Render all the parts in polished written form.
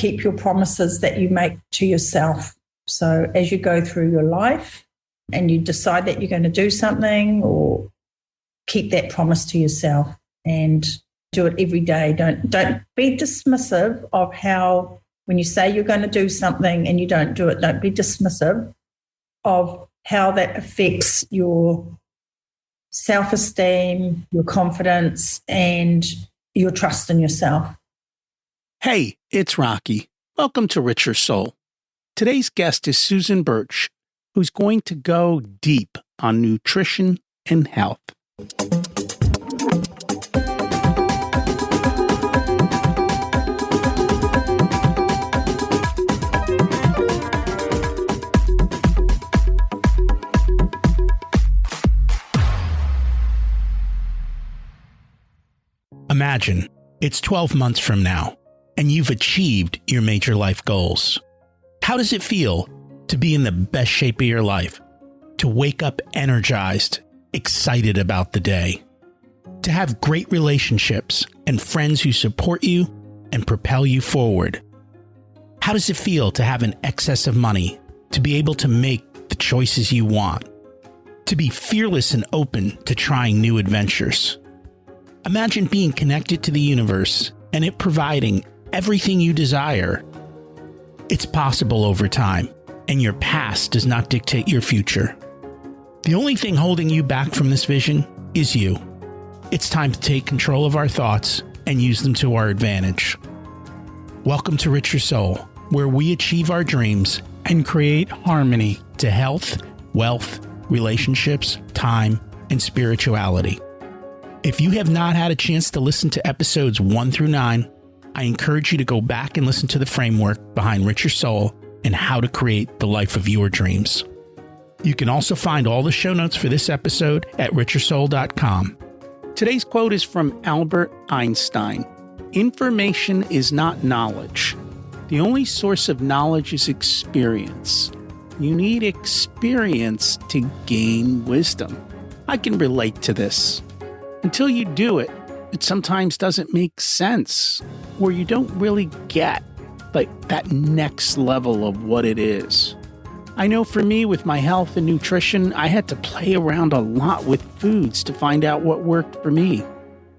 keep your promises that you make to yourself. So as you go through your life and you decide that you're going to do something, or keep that promise to yourself and do it every day. Don't be dismissive of how, when you say you're going to do something and you don't do it, don't be dismissive of how that affects your self-esteem, your confidence, and your trust in yourself. Hey, it's Rocky. Welcome to Richer Soul. Today's guest is Susan Birch, who's going to go deep on nutrition and health. Imagine it's 12 months from now, and you've achieved your major life goals. How does it feel to be in the best shape of your life? To wake up energized, excited about the day? To have great relationships and friends who support you and propel you forward? How does it feel to have an excess of money, to be able to make the choices you want? To be fearless and open to trying new adventures? Imagine being connected to the universe and it providing everything you desire. It's possible over time, and your past does not dictate your future. The only thing holding you back from this vision is you. It's time to take control of our thoughts and use them to our advantage. Welcome to Richer Soul, where we achieve our dreams and create harmony to health, wealth, relationships, time, and spirituality. If you have not had a chance to listen to episodes 1 through 9, I encourage you to go back and listen to the framework behind Richer Soul and how to create the life of your dreams. You can also find all the show notes for this episode at richersoul.com. Today's quote is from Albert Einstein. Information is not knowledge. The only source of knowledge is experience. You need experience to gain wisdom. I can relate to this. Until you do it, it sometimes doesn't make sense, or you don't really get that next level of what it is. I know for me, with my health and nutrition, I had to play around a lot with foods to find out what worked for me.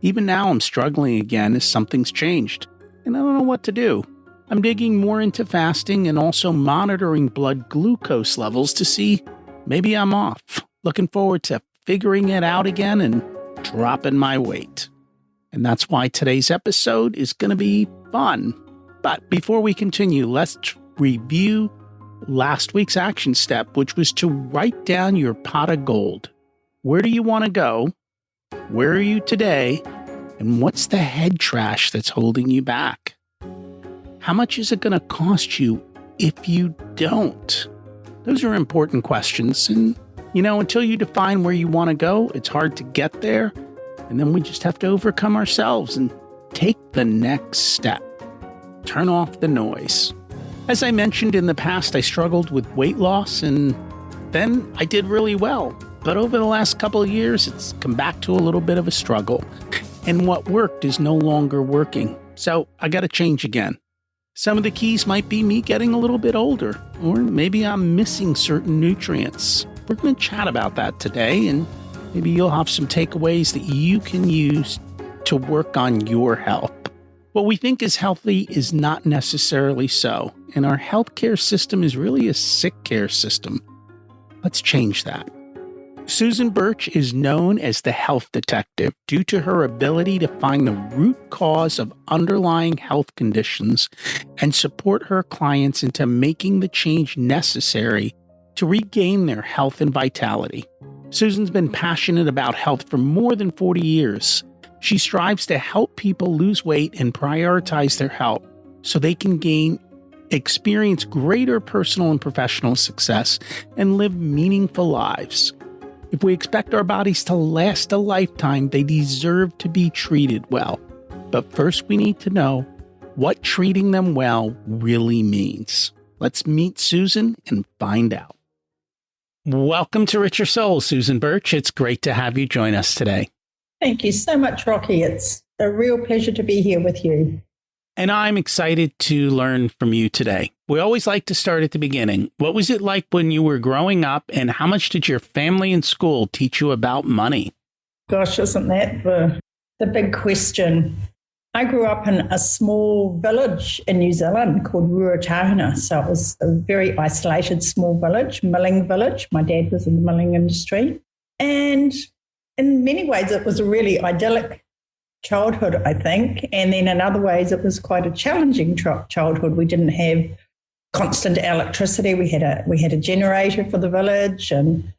Even now, I'm struggling again as something's changed, and I don't know what to do. I'm digging more into fasting and also monitoring blood glucose levels to see maybe I'm off. Looking forward to figuring it out again and dropping my weight. And that's why today's episode is going to be fun. But before we continue, let's review last week's action step, which was to write down your pot of gold. Where do you want to go? Where are you today? And what's the head trash that's holding you back? How much is it going to cost you if you don't? Those are important questions. And until you define where you want to go, it's hard to get there. And then we just have to overcome ourselves and take the next step. Turn off the noise. As I mentioned in the past, I struggled with weight loss, and then I did really well. But over the last couple of years, it's come back to a little bit of a struggle. And what worked is no longer working. So I got to change again. Some of the keys might be me getting a little bit older, or maybe I'm missing certain nutrients. We're going to chat about that today, and maybe you'll have some takeaways that you can use to work on your health. What we think is healthy is not necessarily so, and our healthcare system is really a sick care system. Let's change that. Susan Birch is known as the health detective due to her ability to find the root cause of underlying health conditions and support her clients into making the change necessary to regain their health and vitality. Susan's been passionate about health for more than 40 years. She strives to help people lose weight and prioritize their health so they can experience greater personal and professional success and live meaningful lives. If we expect our bodies to last a lifetime, they deserve to be treated well. But first, we need to know what treating them well really means. Let's meet Susan and find out. Welcome to Richer Soul, Susan Birch. It's great to have you join us today. Thank you so much, Rocky. It's a real pleasure to be here with you. And I'm excited to learn from you today. We always like to start at the beginning. What was it like when you were growing up, and how much did your family and school teach you about money? Gosh, isn't that the big question? I grew up in a small village in New Zealand called Ruatahuna. So it was a very isolated small village, milling village. My dad was in the milling industry. And in many ways, it was a really idyllic childhood, I think. And then in other ways, it was quite a challenging childhood. We didn't have constant electricity. We had a generator for the village, and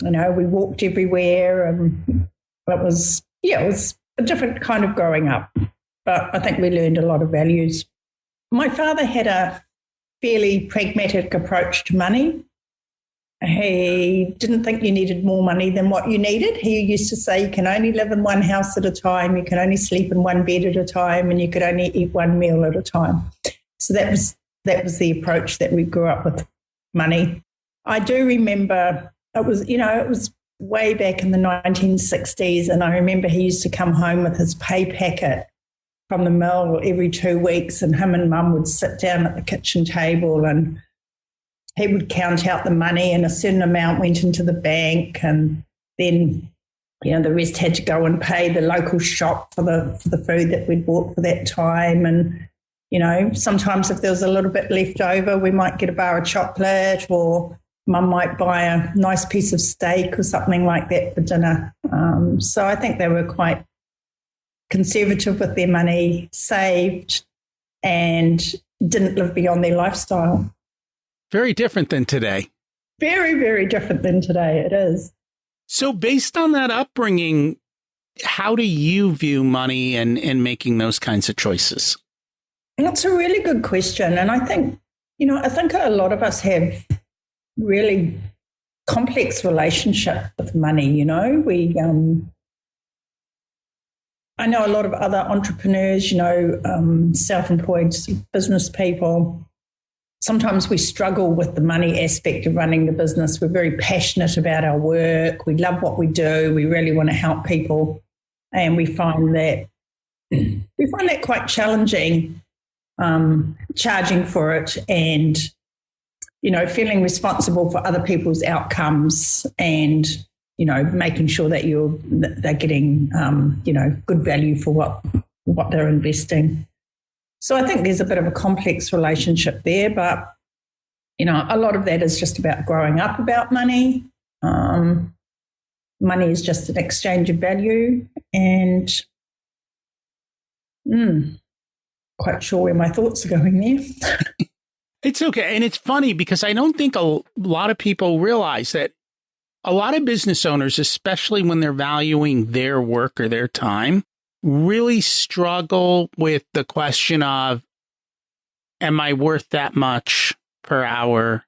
we walked everywhere, and it was a different kind of growing up. But I think we learned a lot of values. My father had a fairly pragmatic approach to money. He didn't think you needed more money than what you needed. He used to say you can only live in one house at a time, you can only sleep in one bed at a time, and you could only eat one meal at a time. So that was the approach that we grew up with money. I do remember it was way back in the 1960s, and I remember he used to come home with his pay packet from the mill every 2 weeks, and him and Mum would sit down at the kitchen table, and he would count out the money, and a certain amount went into the bank, and then the rest had to go and pay the local shop for the food that we'd bought for that time. And sometimes if there was a little bit left over, we might get a bar of chocolate, or Mum might buy a nice piece of steak or something like that for dinner. So I think they were quite conservative with their money, saved, and didn't live beyond their lifestyle. Very different than today. Very, very different than today. It is. So based on that upbringing, how do you view money and making those kinds of choices? That's a really good question. And I think a lot of us have really complex relationship with money. I know a lot of other entrepreneurs, self-employed business people. Sometimes we struggle with the money aspect of running the business. We're very passionate about our work. We love what we do. We really want to help people. And we find that quite challenging, charging for it, and, feeling responsible for other people's outcomes, and, making sure that they're getting, good value for what they're investing. So I think there's a bit of a complex relationship there, but, a lot of that is just about growing up about money. Money is just an exchange of value, and quite sure where my thoughts are going there. It's okay. And it's funny because I don't think a lot of people realize that a lot of business owners, especially when they're valuing their work or their time, really struggle with the question of, am I worth that much per hour?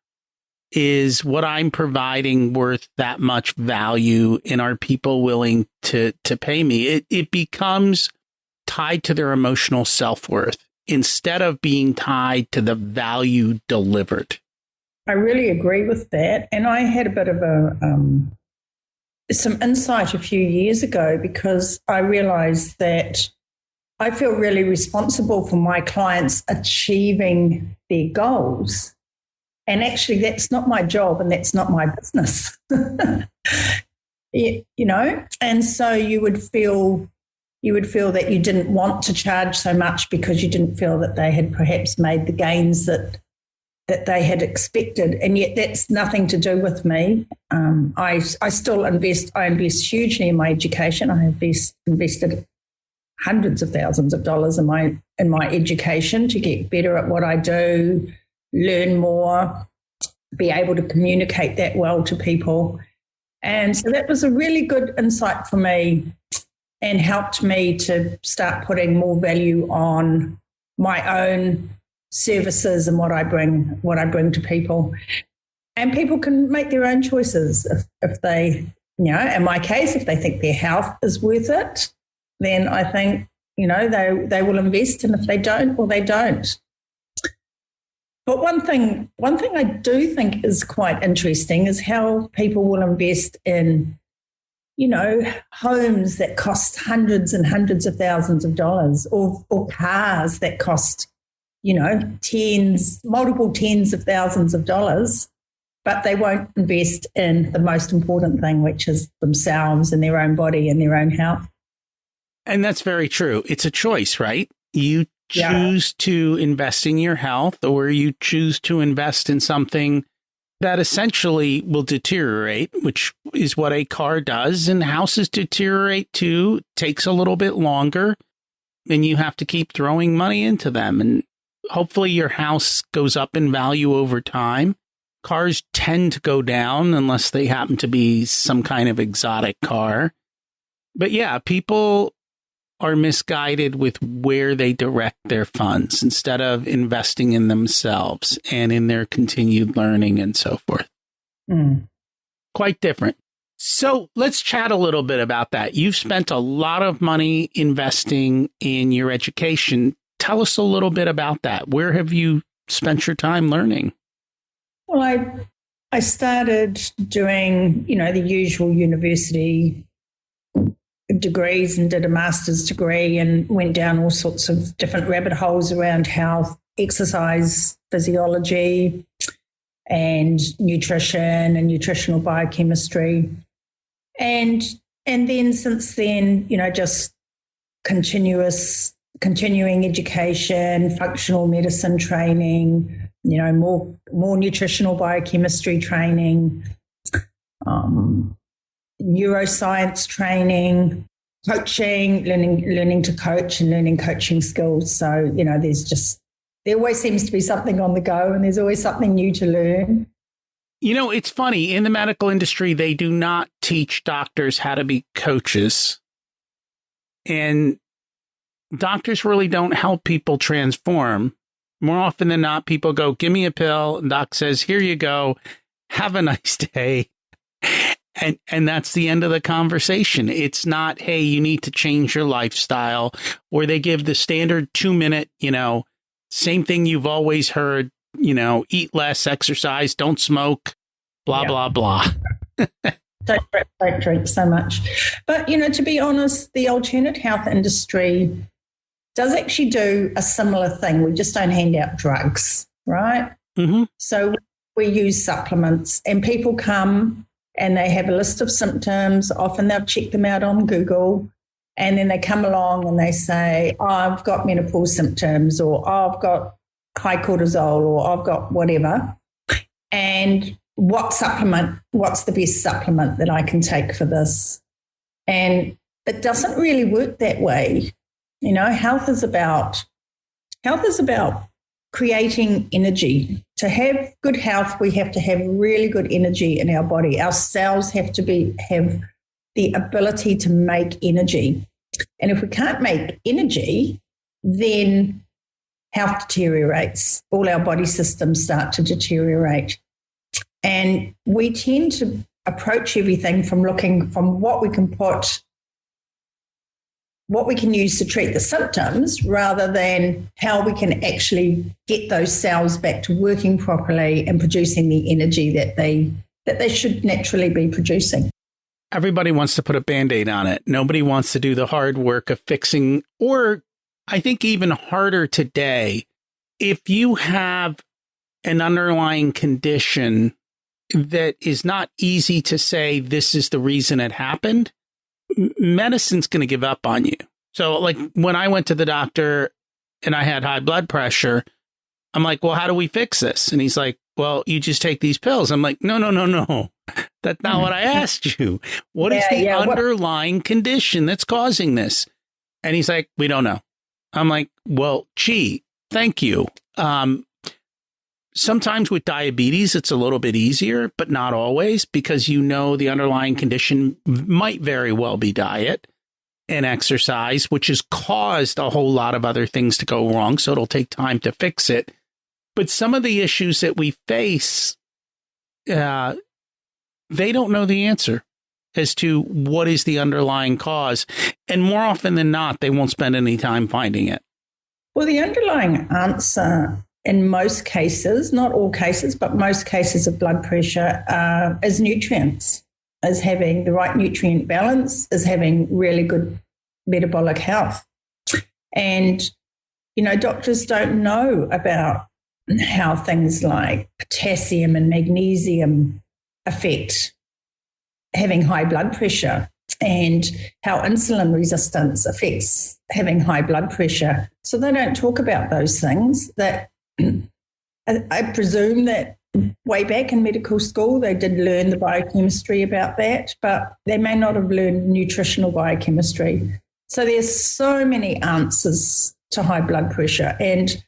Is what I'm providing worth that much value? And are people willing to pay me? It becomes tied to their emotional self-worth instead of being tied to the value delivered. I really agree with that. And I had a bit of some insight a few years ago, because I realized that I feel really responsible for my clients achieving their goals. And actually, that's not my job and that's not my business. And so you would feel that you didn't want to charge so much because you didn't feel that they had perhaps made the gains that they had expected. And yet that's nothing to do with me. I still invest. I invest hugely in my education. I have invested hundreds of thousands of dollars in my education to get better at what I do, learn more, be able to communicate that well to people. And so that was a really good insight for me, and helped me to start putting more value on my own services and what I bring to people. And people can make their own choices if they, in my case, if they think their health is worth it, then I think, they will invest. And if they don't, well, they don't. But one thing I do think is quite interesting is how people will invest in homes that cost hundreds and hundreds of thousands of dollars, or cars that cost, multiple tens of thousands of dollars, but they won't invest in the most important thing, which is themselves and their own body and their own health. And that's very true. It's a choice, right? You choose to invest in your health, or you choose to invest in something that essentially will deteriorate, which is what a car does. And houses deteriorate too. It takes a little bit longer, and you have to keep throwing money into them. And hopefully your house goes up in value over time. Cars tend to go down unless they happen to be some kind of exotic car. But yeah, people are misguided with where they direct their funds instead of investing in themselves and in their continued learning and so forth. Quite different. So let's chat a little bit about that. You've spent a lot of money investing in your education. Tell us a little bit about that. Where have you spent your time learning? Well, I started doing, the usual university degrees and did a master's degree and went down all sorts of different rabbit holes around health, exercise, physiology, and nutrition and nutritional biochemistry. And then since then, just continuing education, functional medicine training, more nutritional biochemistry training, neuroscience training, coaching, learning to coach and learning coaching skills. So, there always seems to be something on the go, and there's always something new to learn. It's funny. In the medical industry, they do not teach doctors how to be coaches. And doctors really don't help people transform. More often than not, people go, give me a pill. And doc says, here you go. Have a nice day. And that's the end of the conversation. It's not, hey, you need to change your lifestyle, or they give the standard 2-minute, same thing you've always heard, eat less, exercise, don't smoke, blah, blah, blah. Don't drink so much. But, to be honest, the alternate health industry does actually do a similar thing. We just don't hand out drugs, right? Mm-hmm. So we use supplements, and people come and they have a list of symptoms. Often they'll check them out on Google, and then they come along and they say, oh, I've got menopause symptoms, or oh, I've got high cortisol, or I've got whatever. And what's the best supplement that I can take for this? And it doesn't really work that way. Health is about creating energy. To have good health, we have to have really good energy in our body. Our cells have to have the ability to make energy. And if we can't make energy, then health deteriorates. All our body systems start to deteriorate. And we tend to approach everything from looking from what we can use to treat the symptoms, rather than how we can actually get those cells back to working properly and producing the energy that they should naturally be producing. Everybody wants to put a Band-Aid on it. Nobody wants to do the hard work of fixing, or I think even harder today, if you have an underlying condition that is not easy to say this is the reason it happened, medicine's going to give up on you. So like when I went to the doctor and I had high blood pressure, I'm like, well, how do we fix this? And he's like, well, you just take these pills. I'm like, no. That's not what I asked you. What is the underlying condition that's causing this? And he's like, we don't know. I'm like, well, gee, thank you. Sometimes with diabetes, it's a little bit easier, but not always, because the underlying condition might very well be diet and exercise, which has caused a whole lot of other things to go wrong. So it'll take time to fix it. But some of the issues that we face, they don't know the answer as to what is the underlying cause. And more often than not, they won't spend any time finding it. Well, the underlying answer in most cases, not all cases, but most cases of blood pressure is nutrients. is having the right nutrient balance, is having really good metabolic health. And, doctors don't know about how things like potassium and magnesium affect having high blood pressure, and how insulin resistance affects having high blood pressure. So they don't talk about those things. That I presume that way back in medical school, they did learn the biochemistry about that, but they may not have learned nutritional biochemistry. So there's so many answers to high blood pressure. And,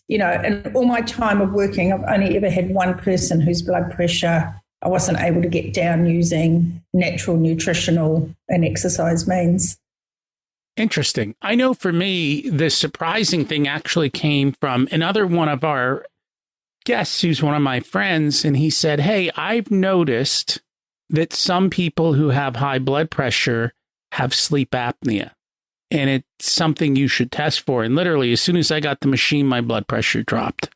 in all my time of working, I've only ever had one person whose blood pressure I wasn't able to get down using natural nutritional and exercise means. Interesting. I know for me, the surprising thing actually came from another one of our guests who's one of my friends. And he said, hey, I've noticed that some people who have high blood pressure have sleep apnea. And it's something you should test for. And literally, as soon as I got the machine, my blood pressure dropped.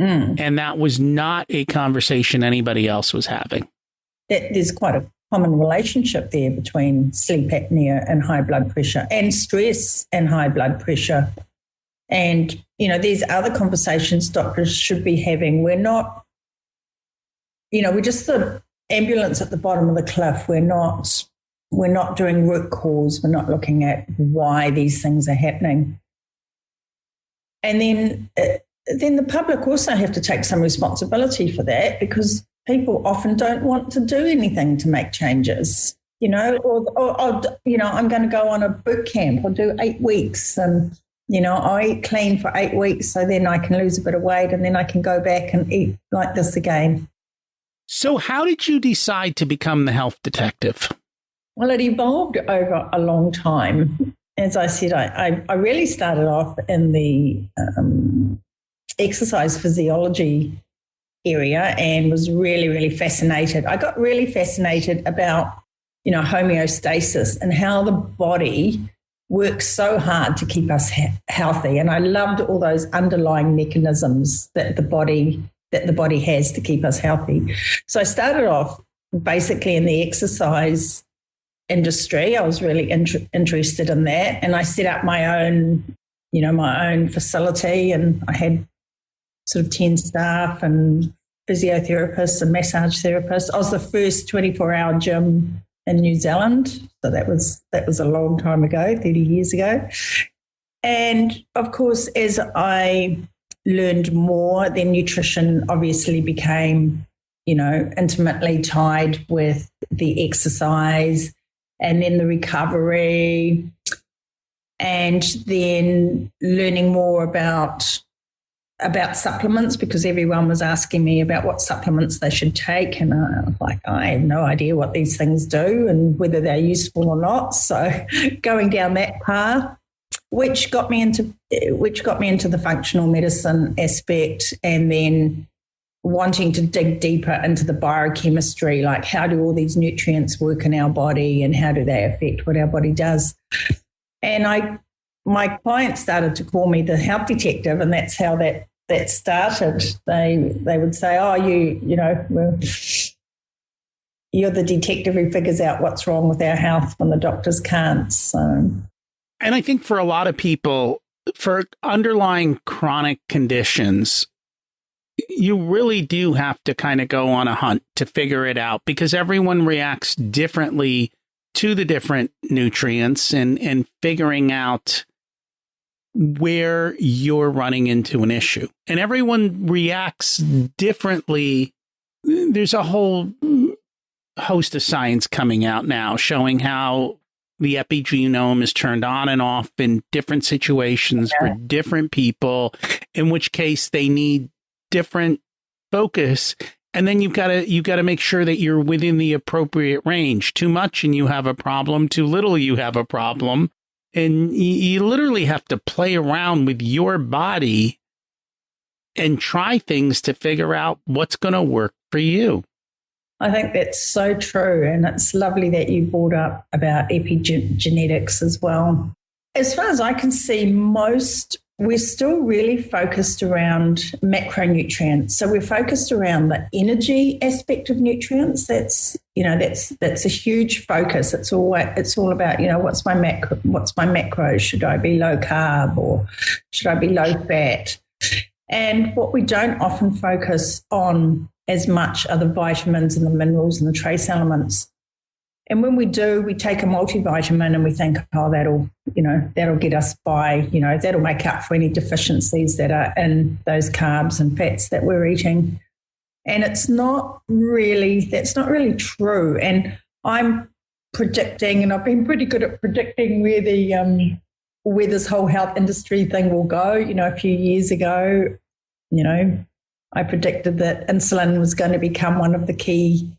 And that was not a conversation anybody else was having. There's quite a common relationship there between sleep apnea and high blood pressure, and stress and high blood pressure. And, these other conversations doctors should be having. We're not, we're just the ambulance at the bottom of the cliff. We're not doing root cause. We're not looking at why these things are happening. And then the public also have to take some responsibility for that, because people often don't want to do anything to make changes, or I'm going to go on a boot camp or do 8 weeks and, I eat clean for 8 weeks so then I can lose a bit of weight and then I can go back and eat like this again. So how did you decide to become the health detective? Well, it evolved over a long time. As I said, I really started off in the exercise physiology area and was really, really fascinated. I got really fascinated about, homeostasis and how the body works so hard to keep us healthy. And I loved all those underlying mechanisms that the body has to keep us healthy. So I started off basically in the exercise industry. I was really interested in that. And I set up my own facility, and I had sort of 10 staff and physiotherapists and massage therapists. I was the first 24-hour gym in New Zealand. So that was a long time ago, 30 years ago. And of course, as I learned more, then nutrition obviously became, intimately tied with the exercise and then the recovery, and then learning more about supplements, because everyone was asking me about what supplements they should take. And I was like, I have no idea what these things do and whether they're useful or not. So going down that path, which got me into the functional medicine aspect, and then wanting to dig deeper into the biochemistry, like how do all these nutrients work in our body and how do they affect what our body does. And my clients started to call me the health detective, and that's how that started. They would say, "Oh, you're the detective who figures out what's wrong with our health when the doctors can't." So, and I think for a lot of people, for underlying chronic conditions, you really do have to kind of go on a hunt to figure it out, because everyone reacts differently to the different nutrients, and figuring out where you're running into an issue. And everyone reacts differently. There's a whole host of science coming out now showing how the epigenome is turned on and off in different situations for different people, in which case they need different focus. And then you've got to make sure that you're within the appropriate range. Too much and you have a problem. Too little, you have a problem. And you literally have to play around with your body and try things to figure out what's going to work for you. I think that's so true. And it's lovely that you brought up about epigenetics as well. As far as I can see, most we're still really focused around macronutrients. So we're focused around the energy aspect of nutrients. That's a huge focus. It's all about, what's my macro? Should I be low carb or should I be low fat? And what we don't often focus on as much are the vitamins and the minerals and the trace elements. And when we do, we take a multivitamin and we think, oh, that'll get us by, that'll make up for any deficiencies that are in those carbs and fats that we're eating. And that's not really true. And I'm predicting, and I've been pretty good at predicting where this whole health industry thing will go. A few years ago, I predicted that insulin was going to become one of the key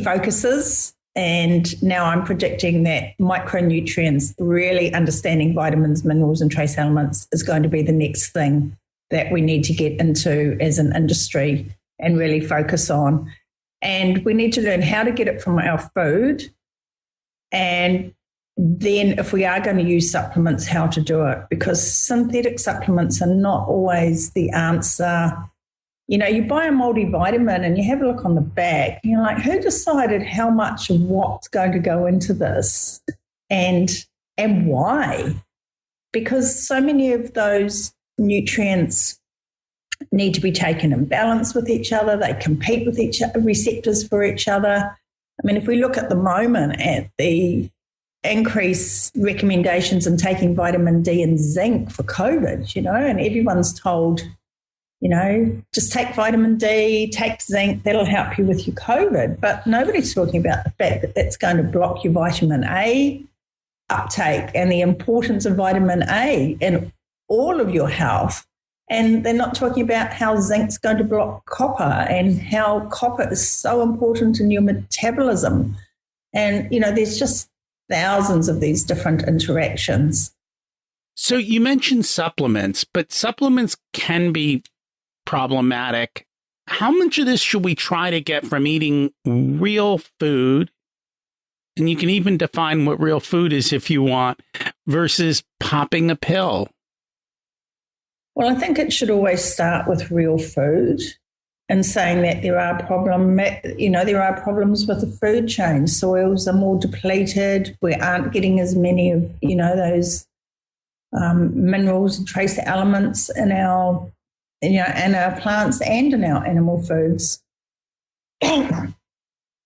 focuses. And now I'm predicting that micronutrients, really understanding vitamins, minerals, and trace elements is going to be the next thing that we need to get into as an industry and really focus on. And we need to learn how to get it from our food. And then if we are going to use supplements, how to do it, because synthetic supplements are not always the answer. You buy a multivitamin and you have a look on the back and you're like, who decided how much of what's going to go into this and why? Because so many of those nutrients need to be taken in balance with each other. They compete with each other, receptors for each other. I mean, if we look at the moment at the increased recommendations in taking vitamin D and zinc for COVID, and everyone's told, just take vitamin D, take zinc, that'll help you with your COVID. But nobody's talking about the fact that that's going to block your vitamin A uptake and the importance of vitamin A in all of your health. And they're not talking about how zinc's going to block copper and how copper is so important in your metabolism. And, there's just thousands of these different interactions. So you mentioned supplements, but supplements can be problematic. How much of this should we try to get from eating real food? And you can even define what real food is if you want, versus popping a pill. Well, I think it should always start with real food and saying that there are problems with the food chain. Soils are more depleted. We aren't getting as many of, those minerals and trace elements in our plants and in our animal foods.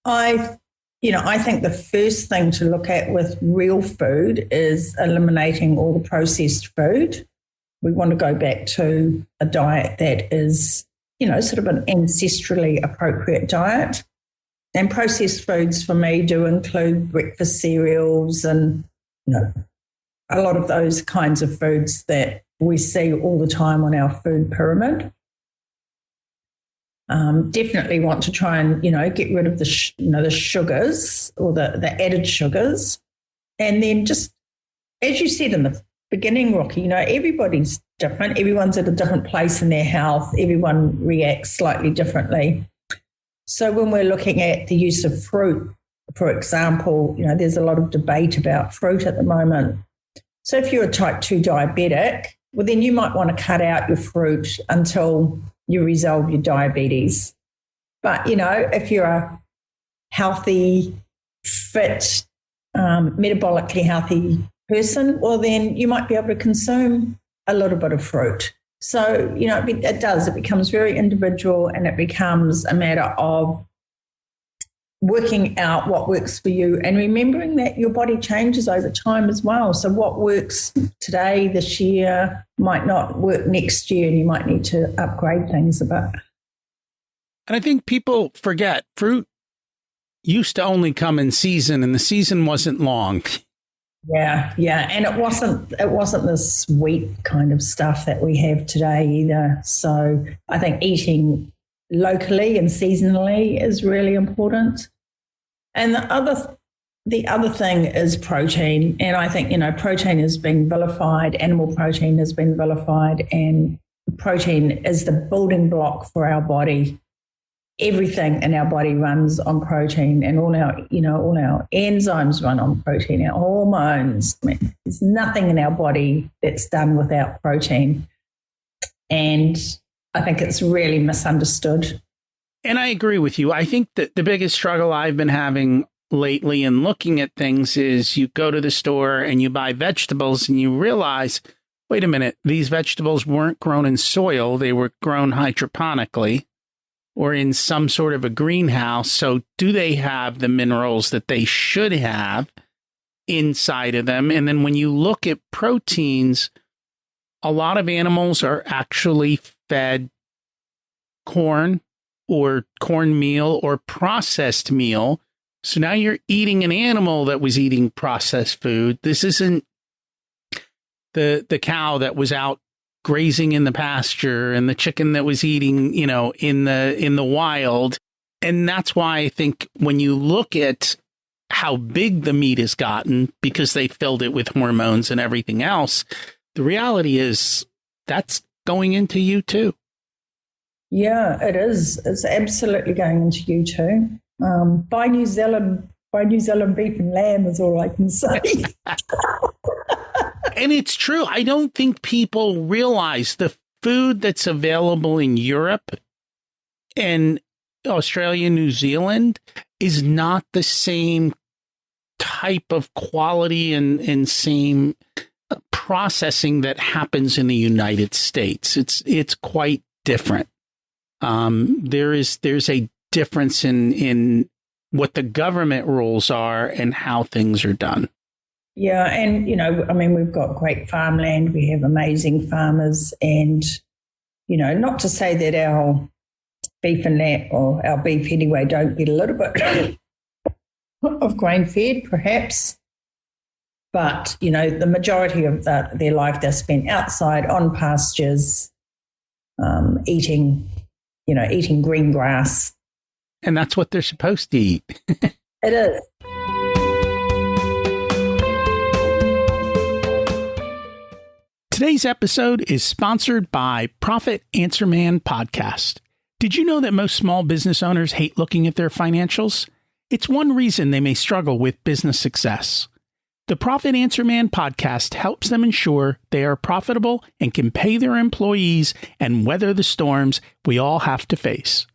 I think the first thing to look at with real food is eliminating all the processed food. We want to go back to a diet that is, sort of an ancestrally appropriate diet. And processed foods for me do include breakfast cereals and, a lot of those kinds of foods that we see all the time on our food pyramid. Definitely want to try and, get rid of the sugars or the added sugars. And then just, as you said in the beginning, Rocky, everybody's different. Everyone's at a different place in their health. Everyone reacts slightly differently. So when we're looking at the use of fruit, for example, there's a lot of debate about fruit at the moment. So if you're a type 2 diabetic, well, then you might want to cut out your fruit until you resolve your diabetes. But, if you're a healthy, fit, metabolically healthy person, well, then you might be able to consume a little bit of fruit. So, it becomes very individual, and it becomes a matter of working out what works for you and remembering that your body changes over time as well. So what works today, this year, might not work next year, and you might need to upgrade things a bit. And I think people forget fruit used to only come in season, and the season wasn't long. Yeah. And it wasn't the sweet kind of stuff that we have today either. So I think eating locally and seasonally is really important. And the other thing is protein. And I think, protein has been vilified, animal protein has been vilified, and protein is the building block for our body. everything in our body runs on protein, and all our enzymes run on protein, our hormones. I mean, there's nothing in our body that's done without protein. And I think it's really misunderstood. And I agree with you. I think that the biggest struggle I've been having lately in looking at things is you go to the store and you buy vegetables and you realize, wait a minute, these vegetables weren't grown in soil. They were grown hydroponically or in some sort of a greenhouse. So do they have the minerals that they should have inside of them? And then when you look at proteins, a lot of animals are actually fed corn or cornmeal or processed meal. So now you're eating an animal that was eating processed food. This isn't the cow that was out grazing in the pasture and the chicken that was eating, in the wild. And that's why I think when you look at how big the meat has gotten because they filled it with hormones and everything else, the reality is that's going into you too. Yeah, it is. It's absolutely going into you too. Buy New Zealand beef and lamb is all I can say. And it's true. I don't think people realize the food that's available in Europe and Australia, New Zealand is not the same type of quality and same processing that happens in the United States. It's quite different. There's a difference in what the government rules are and how things are done. Yeah. And, we've got great farmland. We have amazing farmers. And, not to say that our beef and lamb, or our beef anyway, don't get a little bit of grain fed, perhaps. But, the majority of their life they're spent outside on pastures, eating green grass. And that's what they're supposed to eat. It is. Today's episode is sponsored by Profit Answer Man Podcast. Did you know that most small business owners hate looking at their financials? It's one reason they may struggle with business success. The Profit Answer Man podcast helps them ensure they are profitable and can pay their employees and weather the storms we all have to face.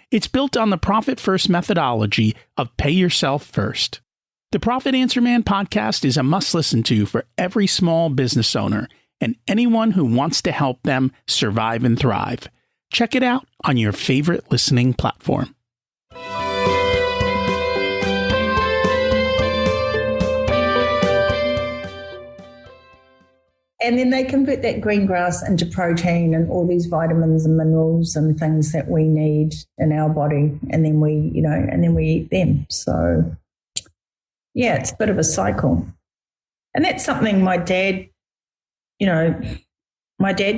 It's built on the Profit First methodology of pay yourself first. The Profit Answer Man podcast is a must listen to for every small business owner and anyone who wants to help them survive and thrive. Check it out on your favorite listening platform. And then they convert that green grass into protein and all these vitamins and minerals and things that we need in our body. And then we eat them. So, yeah, it's a bit of a cycle. And that's something my dad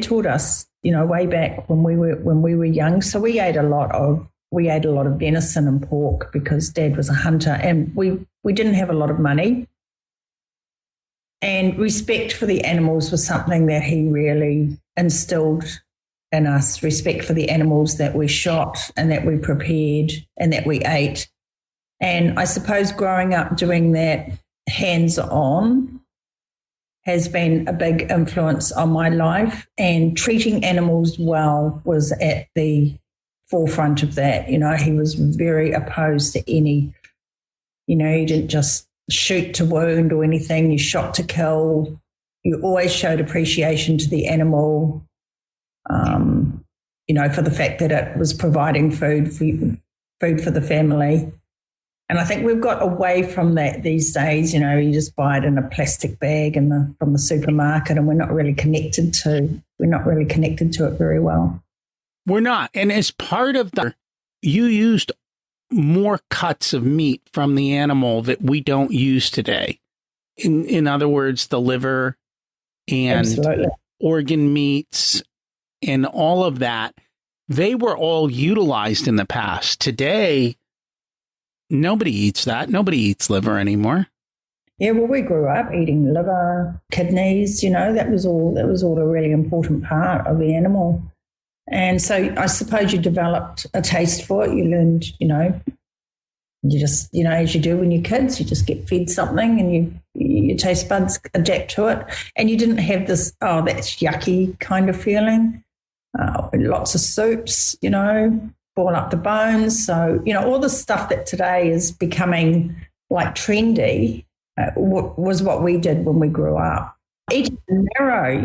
taught us, way back when we were young. So we ate a lot of venison and pork because Dad was a hunter, and we didn't have a lot of money. And respect for the animals was something that he really instilled in us. Respect for the animals that we shot and that we prepared and that we ate. And I suppose growing up doing that hands-on has been a big influence on my life, and treating animals well was at the forefront of that. He was very opposed to any, he didn't just shoot to wound or anything. You shot to kill. You always showed appreciation to the animal, for the fact that it was providing food for the family. And I think we've got away from that these days. You just buy it in a plastic bag from the supermarket, and we're not really connected to it very well. We're not. And as part of you used more cuts of meat from the animal that we don't use today. In other words, the liver and Absolutely. Organ meats and all of that, they were all utilized in the past. Today, nobody eats that. Nobody eats liver anymore. Yeah, well, we grew up eating liver, kidneys. That was all a really important part of the animal. And so I suppose you developed a taste for it. You learned, you just, as you do when you're kids, you just get fed something and your taste buds adapt to it. And you didn't have this, oh, that's yucky kind of feeling. Lots of soups, boil up the bones. So, all the stuff that today is becoming like trendy was what we did when we grew up. Eating the marrow,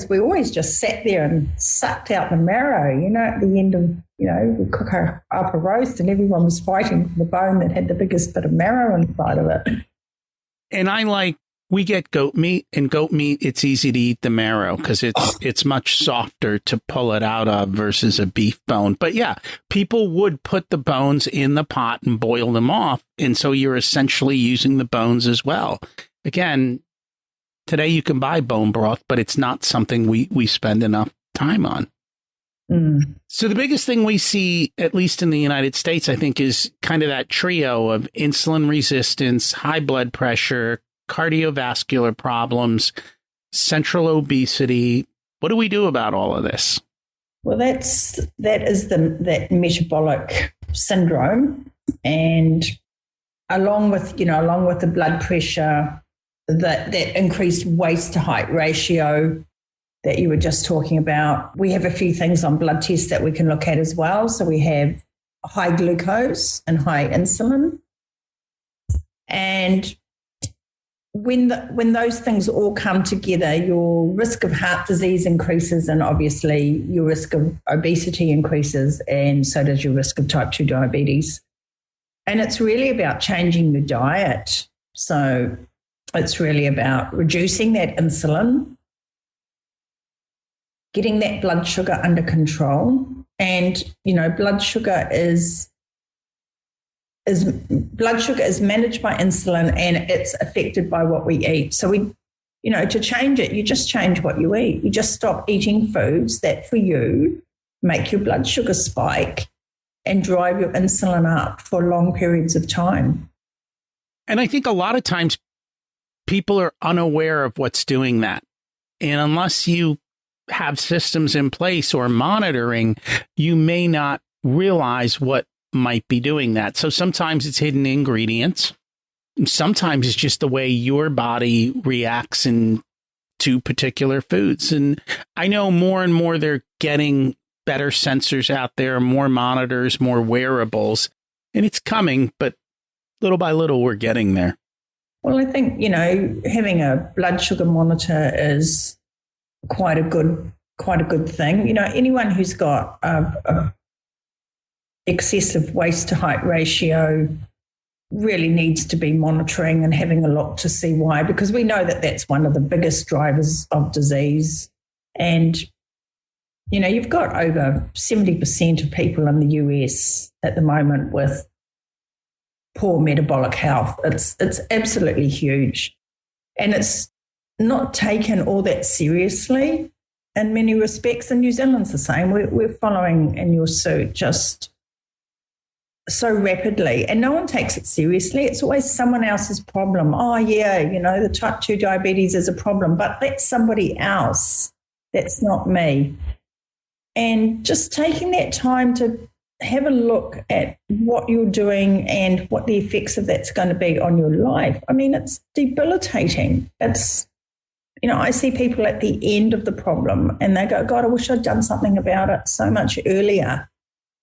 we always just sat there and sucked out the marrow, at the end of, we cook up a roast and everyone was fighting for the bone that had the biggest bit of marrow inside of it. And we get goat meat, and goat meat, it's easy to eat the marrow because it's much softer to pull it out of versus a beef bone. But yeah, people would put the bones in the pot and boil them off. And so you're essentially using the bones as well. Again, today you can buy bone broth, but it's not something we spend enough time on. Mm. So the biggest thing we see, at least in the United States, I think, is kind of that trio of insulin resistance, high blood pressure, cardiovascular problems, central obesity. What do we do about all of this? Well, that is that metabolic syndrome, and along with the blood pressure, that increased waist to height ratio that you were just talking about. We have a few things on blood tests that we can look at as well. So we have high glucose and high insulin, and when those things all come together, your risk of heart disease increases, and obviously your risk of obesity increases, and so does your risk of type 2 diabetes. And it's really about changing your diet. So it's really about reducing that insulin, getting that blood sugar under control. And, blood sugar is managed by insulin, and it's affected by what we eat. So to change it, you just change what you eat. You just stop eating foods that for you make your blood sugar spike and drive your insulin up for long periods of time. And I think a lot of times people are unaware of what's doing that. And unless you have systems in place or monitoring, you may not realize what might be doing that. So sometimes it's hidden ingredients. Sometimes it's just the way your body reacts to particular foods. And I know more and more they're getting better sensors out there, more monitors, more wearables, and it's coming, but little by little we're getting there. Well, I think, having a blood sugar monitor is quite a good thing. Anyone who's got a excessive waist to height ratio really needs to be monitoring and having a look to see why, because we know that that's one of the biggest drivers of disease. And, you've got over 70% of people in the US at the moment with poor metabolic health. It's absolutely huge. And it's not taken all that seriously in many respects. And New Zealand's the same. We're following in your suit just so rapidly, and no one takes it seriously. It's always someone else's problem. Oh, yeah, the type 2 diabetes is a problem, but that's somebody else. That's not me. And just taking that time to have a look at what you're doing and what the effects of that's going to be on your life. I mean, it's debilitating. It's, I see people at the end of the problem and they go, God, I wish I'd done something about it so much earlier.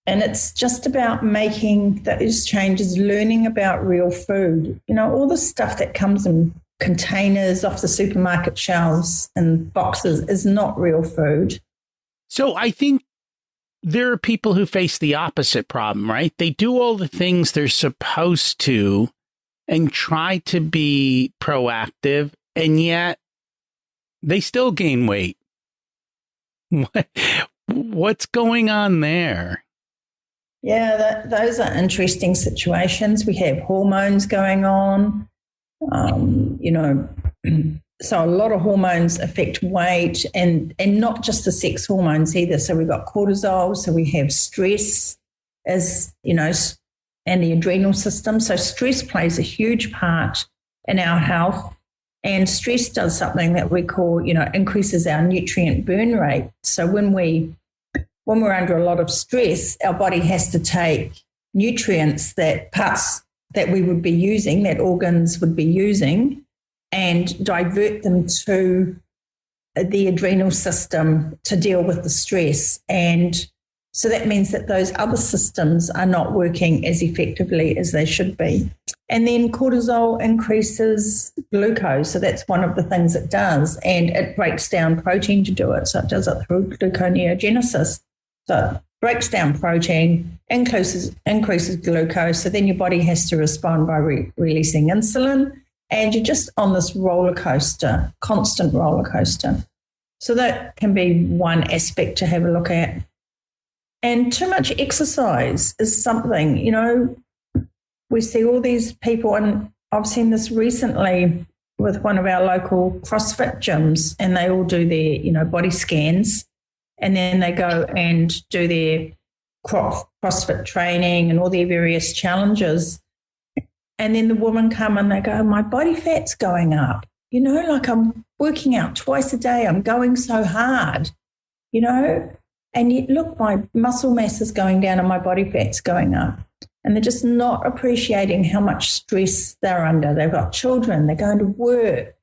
And it's just about making those changes, learning about real food. All the stuff that comes in containers off the supermarket shelves and boxes is not real food. So I think there are people who face the opposite problem, right? They do all the things they're supposed to and try to be proactive, and yet they still gain weight. What's going on there? Yeah, those are interesting situations. We have hormones going on, so a lot of hormones affect weight, and not just the sex hormones either. So we've got cortisol, so we have stress as, and the adrenal system. So stress plays a huge part in our health, and stress does something that we call, increases our nutrient burn rate. So when we when we're under a lot of stress, our body has to take nutrients that parts that we would be using, that organs would be using, and divert them to the adrenal system to deal with the stress. And so that means that those other systems are not working as effectively as they should be. And then cortisol increases glucose. So that's one of the things it does. And it breaks down protein to do it. So it does it through gluconeogenesis. So it breaks down protein, increases glucose. So then your body has to respond by releasing insulin. And you're just on this roller coaster, constant roller coaster. So that can be one aspect to have a look at. And too much exercise is something, we see all these people, and I've seen this recently with one of our local CrossFit gyms, and they all do their, body scans, and then they go and do their CrossFit training and all their various challenges. And then the woman come and they go, my body fat's going up, like I'm working out twice a day. I'm going so hard, and yet look, my muscle mass is going down and my body fat's going up. And they're just not appreciating how much stress they're under. They've got children, they're going to work,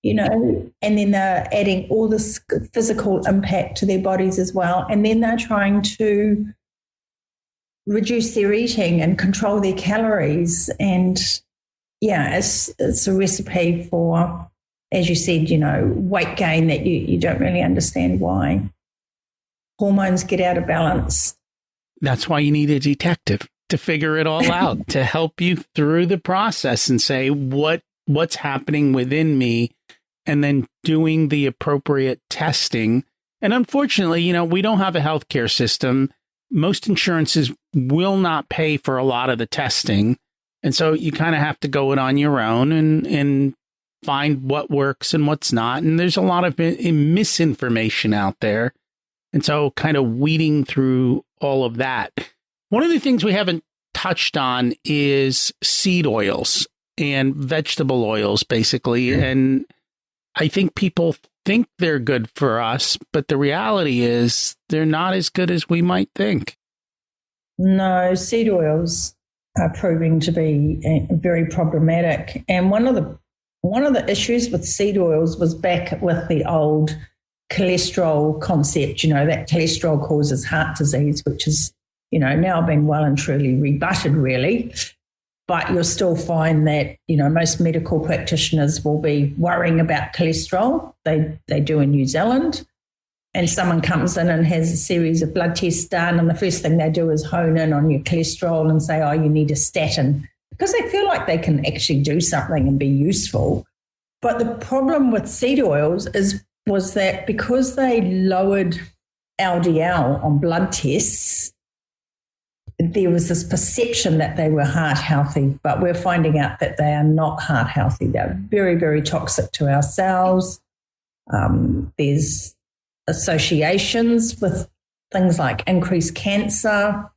and then they're adding all this physical impact to their bodies as well. And then they're trying to reduce their eating and control their calories. And it's a recipe for, as you said, weight gain that you don't really understand why. Hormones get out of balance. That's why you need a detective to figure it all out, to help you through the process and say what's happening within me, and then doing the appropriate testing. And unfortunately, we don't have a healthcare system. Most insurances will not pay for a lot of the testing. And so you kind of have to go it on your own and find what works and what's not. And there's a lot of misinformation out there. And so kind of weeding through all of that. One of the things we haven't touched on is seed oils and vegetable oils, basically. And I think people think they're good for us, but the reality is they're not as good as we might think. No, seed oils are proving to be very problematic. And one of the issues with seed oils was back with the old cholesterol concept, that cholesterol causes heart disease, which is, now been well and truly rebutted, really. But you'll still find that, most medical practitioners will be worrying about cholesterol. They do in New Zealand. And someone comes in and has a series of blood tests done, and the first thing they do is hone in on your cholesterol and say, oh, you need a statin, because they feel like they can actually do something and be useful. But the problem with seed oils was that because they lowered LDL on blood tests, there was this perception that they were heart healthy, but we're finding out that they are not heart healthy. They're very, very toxic to our cells. There's associations with things like increased cancer.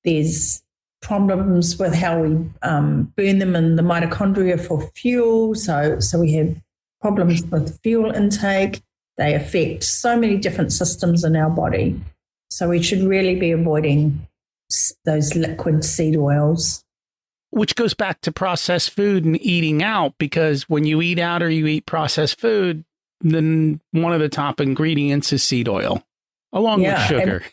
There's problems with how we burn them in the mitochondria for fuel. So we have problems with fuel intake. They affect so many different systems in our body. So we should really be avoiding those liquid seed oils. Which goes back to processed food and eating out, because when you eat out or you eat processed food, then one of the top ingredients is seed oil, along with sugar.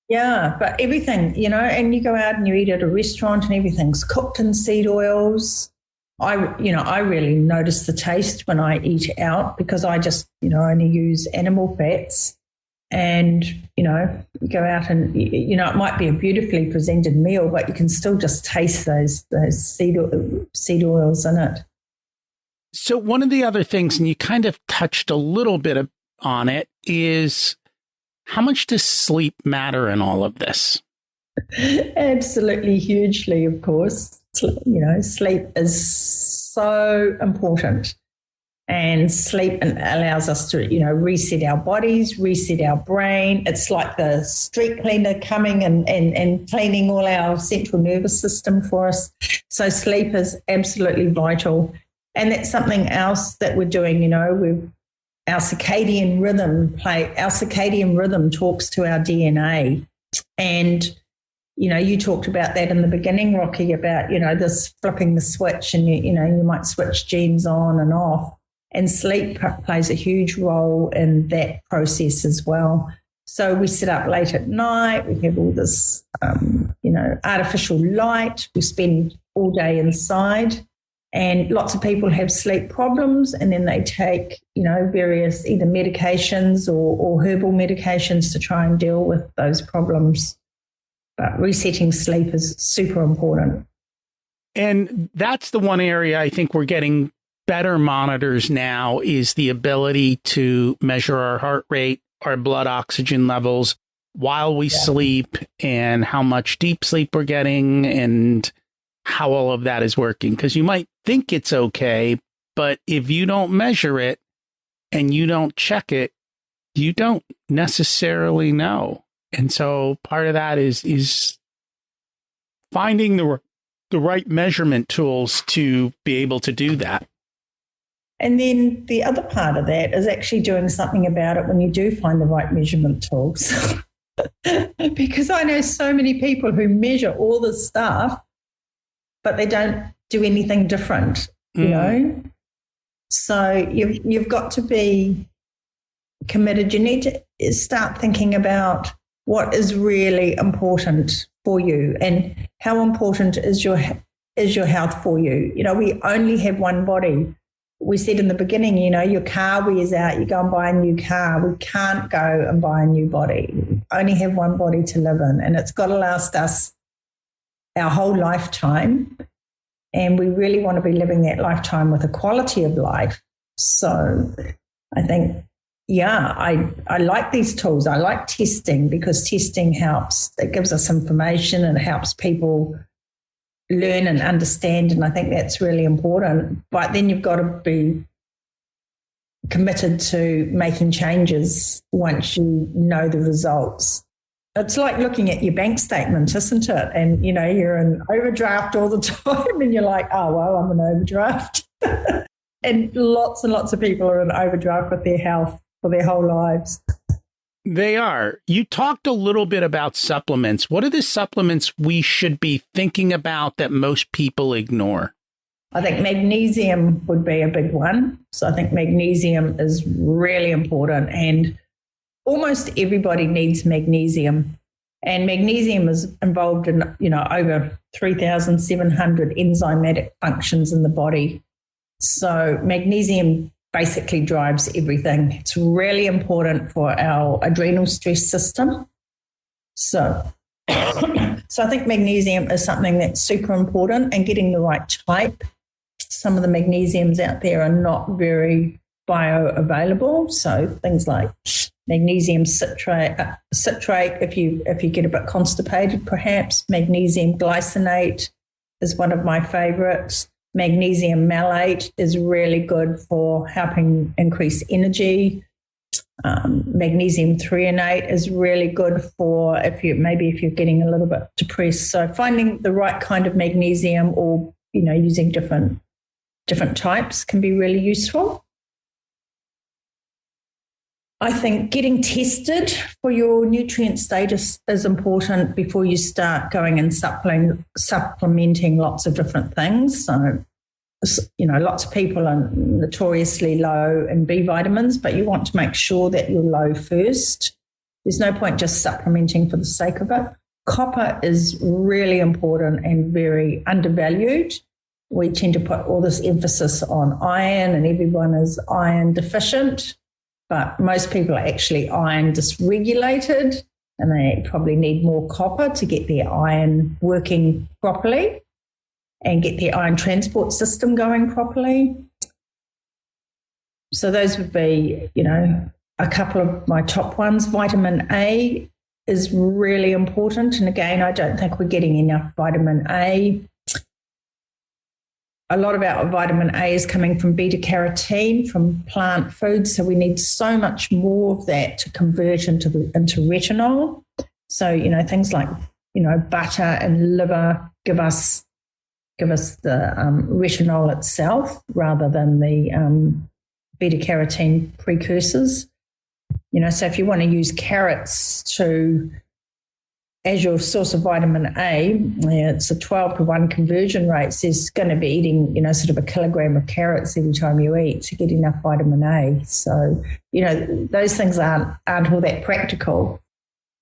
But everything, and you go out and you eat at a restaurant and everything's cooked in seed oils. I really notice the taste when I eat out, because I just, only use animal fats. And, you go out and, it might be a beautifully presented meal, but you can still just taste those seed oils in it. So one of the other things, and you kind of touched a little bit on it, is how much does sleep matter in all of this? Absolutely, hugely, of course. Sleep is so important. And sleep allows us to, reset our bodies, reset our brain. It's like the street cleaner coming and cleaning all our central nervous system for us. So sleep is absolutely vital. And that's something else that we're doing, we've our circadian rhythm talks to our DNA. And, you talked about that in the beginning, Rocky, about, this flipping the switch, and, you might switch genes on and off. And sleep plays a huge role in that process as well. So we sit up late at night, we have all this, artificial light, we spend all day inside, and lots of people have sleep problems, and then they take, various either medications or herbal medications to try and deal with those problems. But resetting sleep is super important. And that's the one area I think we're getting better monitors now, is the ability to measure our heart rate, our blood oxygen levels while we sleep, and how much deep sleep we're getting, and how all of that is working. Because you might think it's okay, but if you don't measure it and you don't check it, you don't necessarily know. And so part of that is finding the right measurement tools to be able to do that. And then the other part of that is actually doing something about it when you do find the right measurement tools. Because I know so many people who measure all this stuff, but they don't do anything different, you know? So you've got to be committed. You need to start thinking about what is really important for you, and how important is your health for you. We only have one body. We said in the beginning, your car wears out, you go and buy a new car. We can't go and buy a new body. We only have one body to live in, and it's got to last us our whole lifetime. And we really want to be living that lifetime with a quality of life. So I think, I like these tools. I like testing, because testing helps. It gives us information and helps people learn and understand, and I think that's really important. But then you've got to be committed to making changes once you know the results. It's like looking at your bank statement, isn't it? And you're in overdraft all the time, and you're like, oh well, I'm in overdraft. And lots of people are in overdraft with their health for their whole lives. They are. You talked a little bit about supplements. What are the supplements we should be thinking about that most people ignore? I think magnesium would be a big one. So I think magnesium is really important, and almost everybody needs magnesium. And magnesium is involved in, over 3,700 enzymatic functions in the body. So magnesium basically drives everything. It's really important for our adrenal stress system. So I think magnesium is something that's super important, and getting the right type. Some of the magnesiums out there are not very bioavailable. So things like magnesium citrate if you get a bit constipated, perhaps. Magnesium glycinate is one of my favorites. Magnesium malate is really good for helping increase energy. Magnesium threonate is really good for if you're getting a little bit depressed. So finding the right kind of magnesium, or using different types, can be really useful. I think getting tested for your nutrient status is important before you start going and supplementing lots of different things. So, lots of people are notoriously low in B vitamins, but you want to make sure that you're low first. There's no point just supplementing for the sake of it. Copper is really important and very undervalued. We tend to put all this emphasis on iron, and everyone is iron deficient. But most people are actually iron dysregulated, and they probably need more copper to get their iron working properly and get their iron transport system going properly. So those would be, a couple of my top ones. Vitamin A is really important. And again, I don't think we're getting enough vitamin A. A lot of our vitamin A is coming from beta carotene from plant foods, so we need so much more of that to convert into retinol. So things like butter and liver give us the retinol itself rather than the beta carotene precursors. So if you want to use carrots as your source of vitamin A, it's a 12-to-1 conversion rate. So it's going to be eating, sort of a kilogram of carrots every time you eat to get enough vitamin A. So, those things aren't all that practical.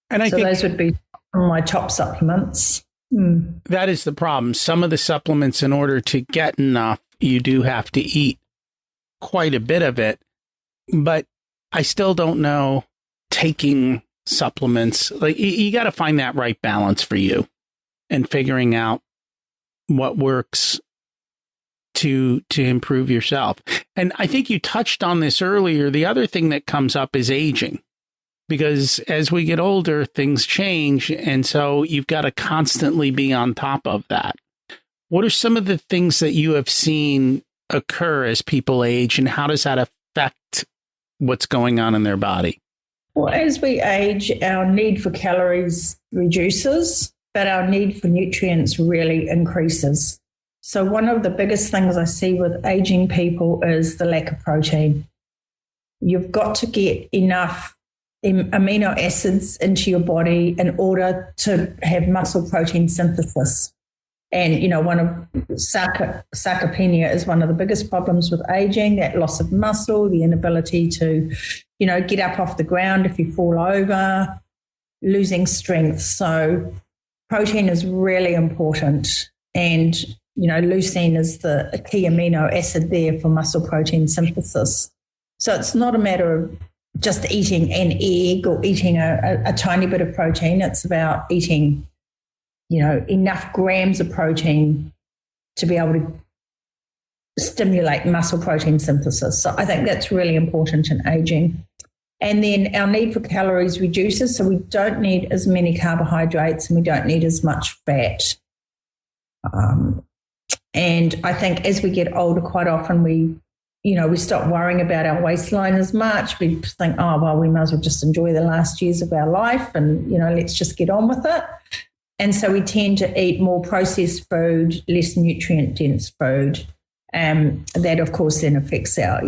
And I think those would be my top supplements. That is the problem. Some of the supplements, in order to get enough, you do have to eat quite a bit of it. But I still don't know taking supplements. Like you got to find that right balance for you and figuring out what works to improve yourself. And I think you touched on this earlier. The other thing that comes up is aging, because as we get older, things change. And so you've got to constantly be on top of that. What are some of the things that you have seen occur as people age, and how does that affect what's going on in their body? Well, as we age, our need for calories reduces, but our need for nutrients really increases. So one of the biggest things I see with aging people is the lack of protein. You've got to get enough amino acids into your body in order to have muscle protein synthesis. And, one of sarcopenia is one of the biggest problems with aging, that loss of muscle, the inability to, get up off the ground if you fall over, losing strength. So protein is really important. And, leucine is the key amino acid there for muscle protein synthesis. So it's not a matter of just eating an egg or eating a tiny bit of protein. It's about eating enough grams of protein to be able to stimulate muscle protein synthesis. So I think that's really important in aging. And then our need for calories reduces, so we don't need as many carbohydrates and we don't need as much fat. And I think as we get older, quite often we stop worrying about our waistline as much. We think, oh, well, we might as well just enjoy the last years of our life and, let's just get on with it. And so we tend to eat more processed food, less nutrient-dense food. That, of course, then affects our,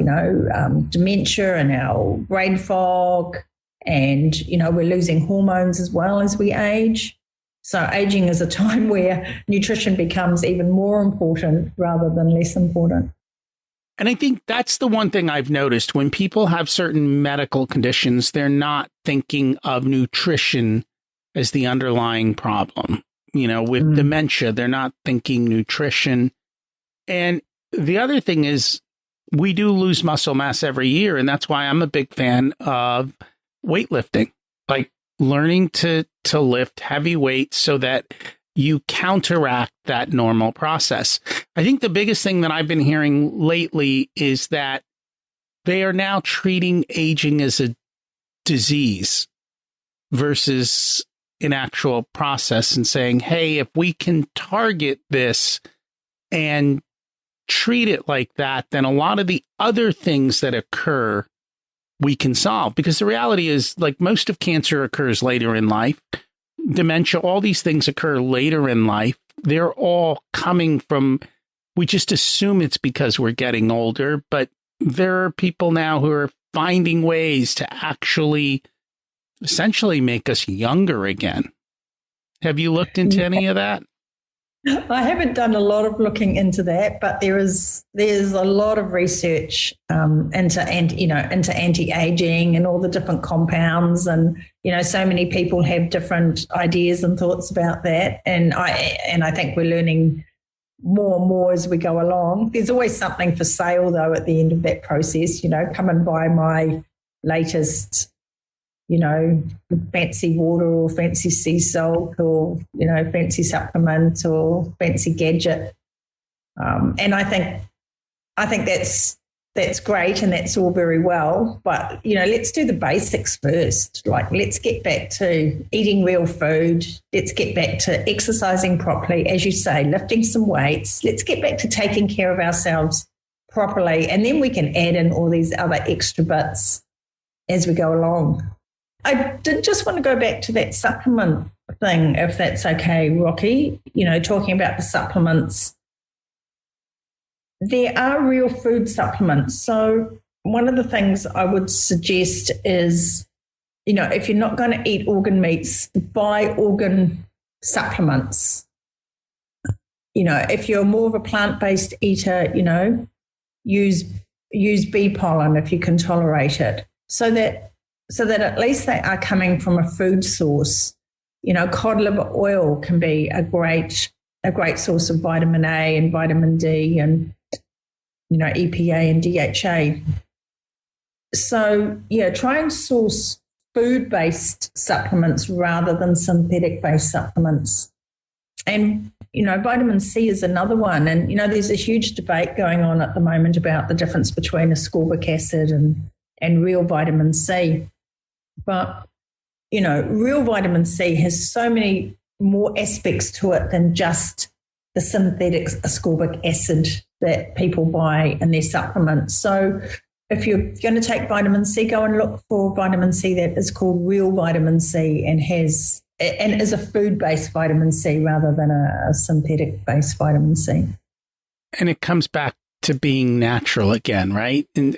dementia and our brain fog. And, we're losing hormones as well as we age. So aging is a time where nutrition becomes even more important rather than less important. And I think that's the one thing I've noticed. When people have certain medical conditions, they're not thinking of nutrition as the underlying problem. With dementia, they're not thinking nutrition. And the other thing is we do lose muscle mass every year. And that's why I'm a big fan of weightlifting, like learning to lift heavy weights so that you counteract that normal process. I think the biggest thing that I've been hearing lately is that they are now treating aging as a disease versus an actual process, and saying, hey, if we can target this and treat it like that, then a lot of the other things that occur we can solve. Because the reality is, like, most of cancer occurs later in life. Dementia, all these things occur later in life. They're all coming from, we just assume it's because we're getting older, but there are people now who are finding ways to actually essentially make us younger again. Have you looked into any of that? I haven't done a lot of looking into that, but there's a lot of research into anti-aging and all the different compounds, and so many people have different ideas and thoughts about that, and I think we're learning more and more as we go along. There's always something for sale though at the end of that process. Come and buy my latest fancy water or fancy sea salt or, fancy supplement or fancy gadget. And I think that's great and that's all very well. But, let's do the basics first. Like, let's get back to eating real food. Let's get back to exercising properly, as you say, lifting some weights. Let's get back to taking care of ourselves properly. And then we can add in all these other extra bits as we go along. I did just want to go back to that supplement thing, if that's okay, Rocky, talking about the supplements. There are real food supplements. So one of the things I would suggest is, if you're not going to eat organ meats, buy organ supplements. If you're more of a plant-based eater, use bee pollen if you can tolerate it, so that at least they are coming from a food source. Cod liver oil can be a great source of vitamin A and vitamin D and EPA and DHA. So try and source food-based supplements rather than synthetic-based supplements. And vitamin C is another one. And there's a huge debate going on at the moment about the difference between ascorbic acid and real vitamin C. But real vitamin C has so many more aspects to it than just the synthetic ascorbic acid that people buy in their supplements. So if you're going to take vitamin C, go and look for vitamin C that is called real vitamin C and is a food-based vitamin C rather than a synthetic-based vitamin C. And it comes back to being natural again, right? And,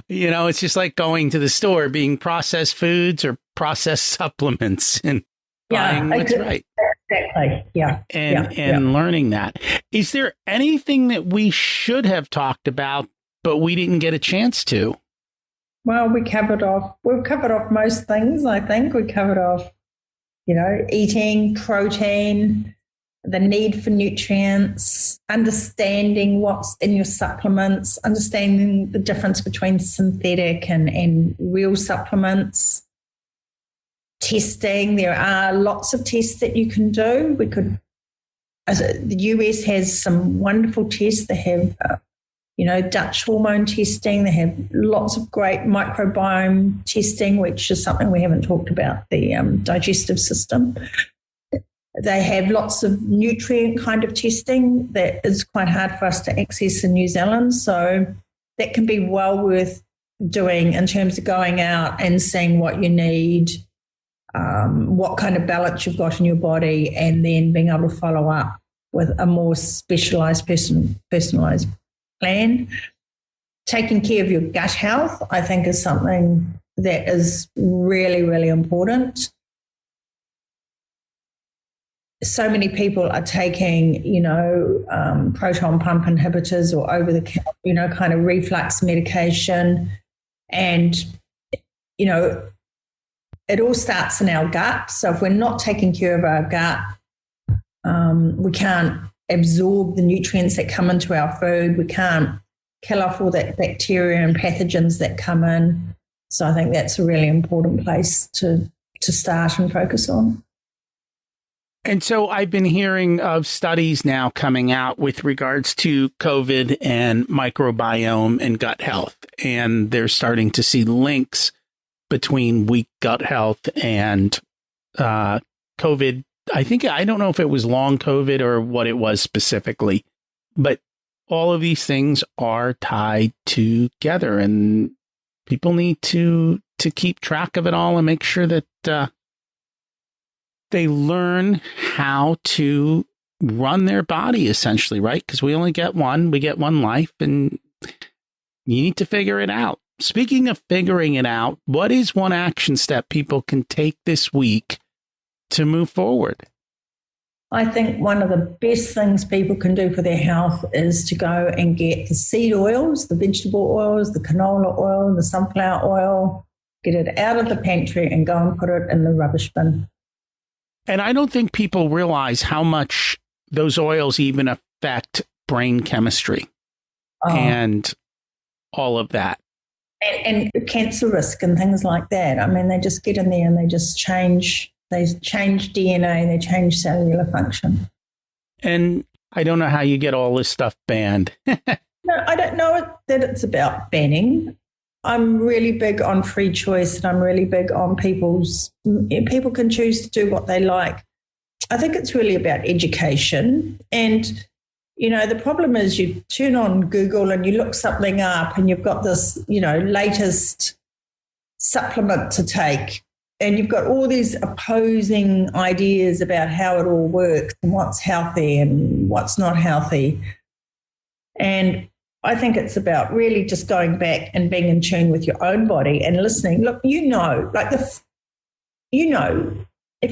it's just like going to the store, being processed foods or processed supplements and buying what's right. Exactly. Yeah. And learning that. Is there anything that we should have talked about, but we didn't get a chance to? Well, we've covered off most things, I think. We covered off, eating, protein, the need for nutrients, understanding what's in your supplements, understanding the difference between synthetic and real supplements. Testing, there are lots of tests that you can do. The US has some wonderful tests. They have, Dutch hormone testing. They have lots of great microbiome testing, which is something we haven't talked about, the digestive system. They have lots of nutrient kind of testing that is quite hard for us to access in New Zealand. So that can be well worth doing in terms of going out and seeing what you need, what kind of balance you've got in your body, and then being able to follow up with a more specialized, personalized plan. Taking care of your gut health, I think, is something that is really, really important. So many people are taking, proton pump inhibitors or over the, kind of reflux medication. And, it all starts in our gut. So if we're not taking care of our gut, we can't absorb the nutrients that come into our food. We can't kill off all that bacteria and pathogens that come in. So I think that's a really important place to start and focus on. And so I've been hearing of studies now coming out with regards to COVID and microbiome and gut health. And they're starting to see links between weak gut health and COVID. I don't know if it was long COVID or what it was specifically, but all of these things are tied together, and people need to keep track of it all and make sure that they learn how to run their body, essentially, right? Because we get one life, and you need to figure it out. Speaking of figuring it out, what is one action step people can take this week to move forward? I think one of the best things people can do for their health is to go and get the seed oils, the vegetable oils, the canola oil, the sunflower oil, get it out of the pantry and go and put it in the rubbish bin. And I don't think people realize how much those oils even affect brain chemistry and all of that. And cancer risk and things like that. I mean, they just get in there and they just change DNA, they change cellular function. And I don't know how you get all this stuff banned. No, I don't know that it's about banning. I'm really big on free choice, and I'm really big on people can choose to do what they like. I think it's really about education. And, the problem is you turn on Google and you look something up and you've got this, latest supplement to take. And you've got all these opposing ideas about how it all works and what's healthy and what's not healthy. And I think it's about really just going back and being in tune with your own body and listening. Look, if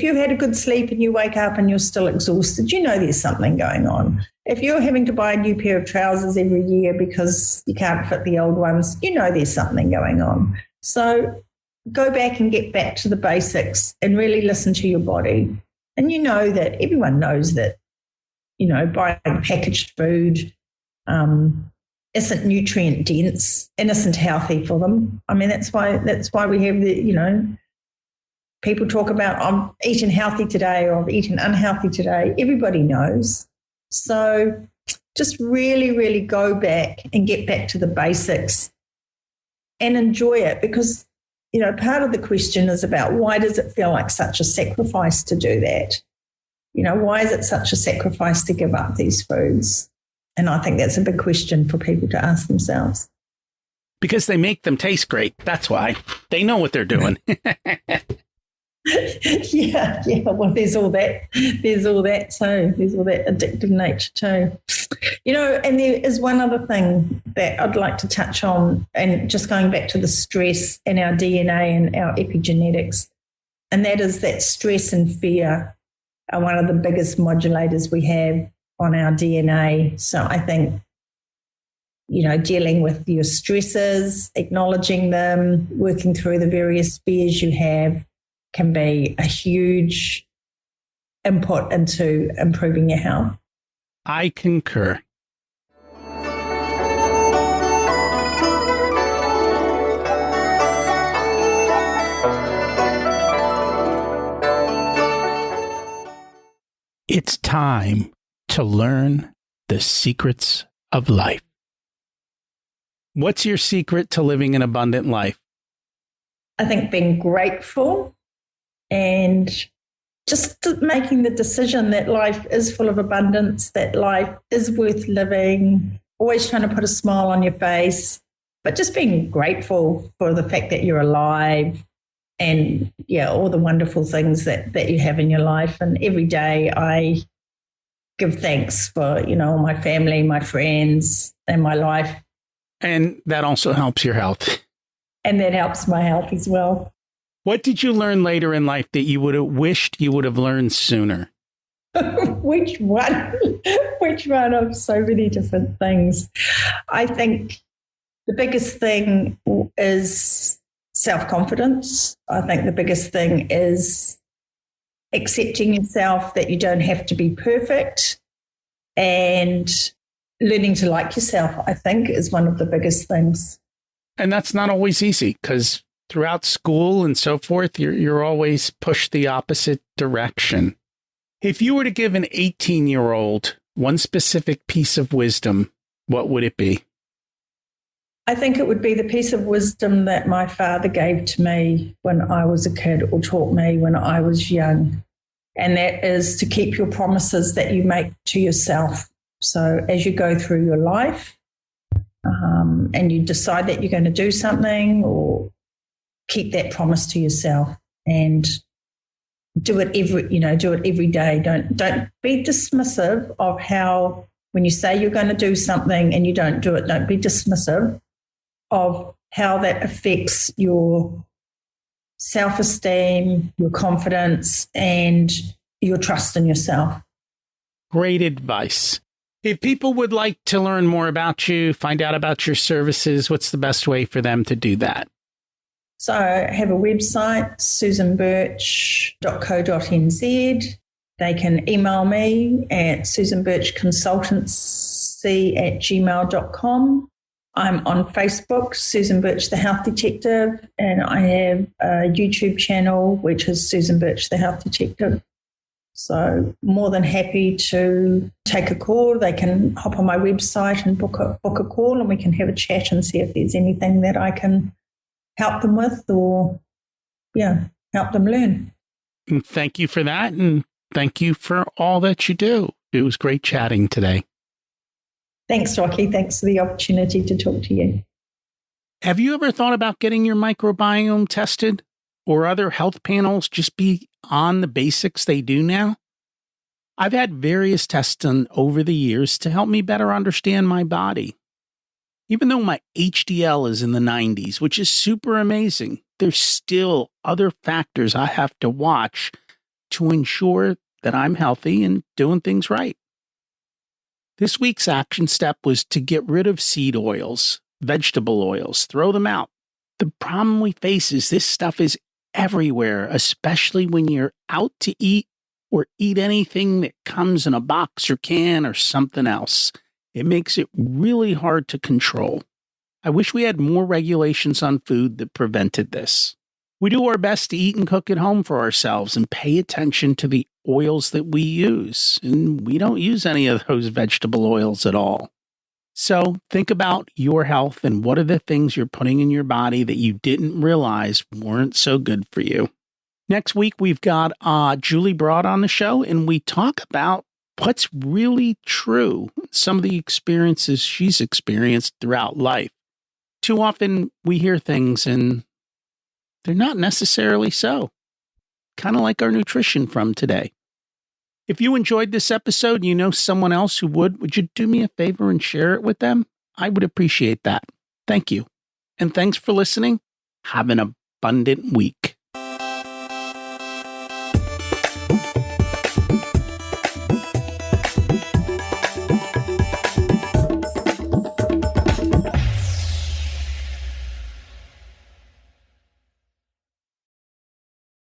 you've had a good sleep and you wake up and you're still exhausted, there's something going on. If you're having to buy a new pair of trousers every year because you can't fit the old ones, there's something going on. So go back and get back to the basics and really listen to your body. And that everyone knows that, buying packaged food isn't nutrient dense and isn't healthy for them. I mean, that's why we have people talk about, I'm eating healthy today or I'm eating unhealthy today. Everybody knows. So just really, really go back and get back to the basics and enjoy it, because, part of the question is about why does it feel like such a sacrifice to do that? Why is it such a sacrifice to give up these foods? And I think that's a big question for people to ask themselves. Because they make them taste great. That's why. They know what they're doing. Yeah. Well, there's all that too. There's all that addictive nature too. And there is one other thing that I'd like to touch on, and just going back to the stress and our DNA and our epigenetics, and that is that stress and fear are one of the biggest modulators we have on our DNA. So I think, dealing with your stresses, acknowledging them, working through the various fears you have can be a huge input into improving your health. I concur. It's time to learn the secrets of life. What's your secret to living an abundant life? I think being grateful and just making the decision that life is full of abundance, that life is worth living, always trying to put a smile on your face, but just being grateful for the fact that you're alive and, all the wonderful things that you have in your life. And every day I give thanks for, my family, my friends, and my life. And that also helps your health. And that helps my health as well. What did you learn later in life that you would have wished you would have learned sooner? Which one? Which one of so many different things? I think the biggest thing is self-confidence. I think the biggest thing is accepting yourself, that you don't have to be perfect, and learning to like yourself, I think, is one of the biggest things. And that's not always easy, because throughout school and so forth, you're always pushed the opposite direction. If you were to give an 18-year-old one specific piece of wisdom, what would it be? I think it would be the piece of wisdom that my father gave to me when I was a kid, or taught me when I was young. And that is to keep your promises that you make to yourself. So as you go through your life and you decide that you're going to do something, or keep that promise to yourself and do it every day. Don't be dismissive of how, when you say you're going to do something and you don't do it, don't be dismissive of how that affects your self-esteem, your confidence, and your trust in yourself. Great advice. If people would like to learn more about you, find out about your services, what's the best way for them to do that? So I have a website, susanbirch.co.nz. They can email me at susanbirchconsultancy@gmail.com. I'm on Facebook, Susan Birch, the Health Detective, and I have a YouTube channel, which is Susan Birch, the Health Detective. So more than happy to take a call. They can hop on my website and book a call, and we can have a chat and see if there's anything that I can help them with, or, help them learn. And thank you for that, and thank you for all that you do. It was great chatting today. Thanks, Rocky. Thanks for the opportunity to talk to you. Have you ever thought about getting your microbiome tested, or other health panels just beyond the basics they do now? I've had various tests done over the years to help me better understand my body. Even though my HDL is in the 90s, which is super amazing, there's still other factors I have to watch to ensure that I'm healthy and doing things right. This week's action step was to get rid of seed oils, vegetable oils, throw them out. The problem we face is this stuff is everywhere, especially when you're out to eat or eat anything that comes in a box or can or something else. It makes it really hard to control. I wish we had more regulations on food that prevented this. We do our best to eat and cook at home for ourselves and pay attention to the oils that we use. And we don't use any of those vegetable oils at all. So think about your health and what are the things you're putting in your body that you didn't realize weren't so good for you. Next week, we've got Julie Broad on the show, and we talk about what's really true, some of the experiences she's experienced throughout life. Too often we hear things and they're not necessarily so. Kind of like our nutrition from today. If you enjoyed this episode, you know someone else who would you do me a favor and share it with them? I would appreciate that. Thank you. And thanks for listening. Have an abundant week.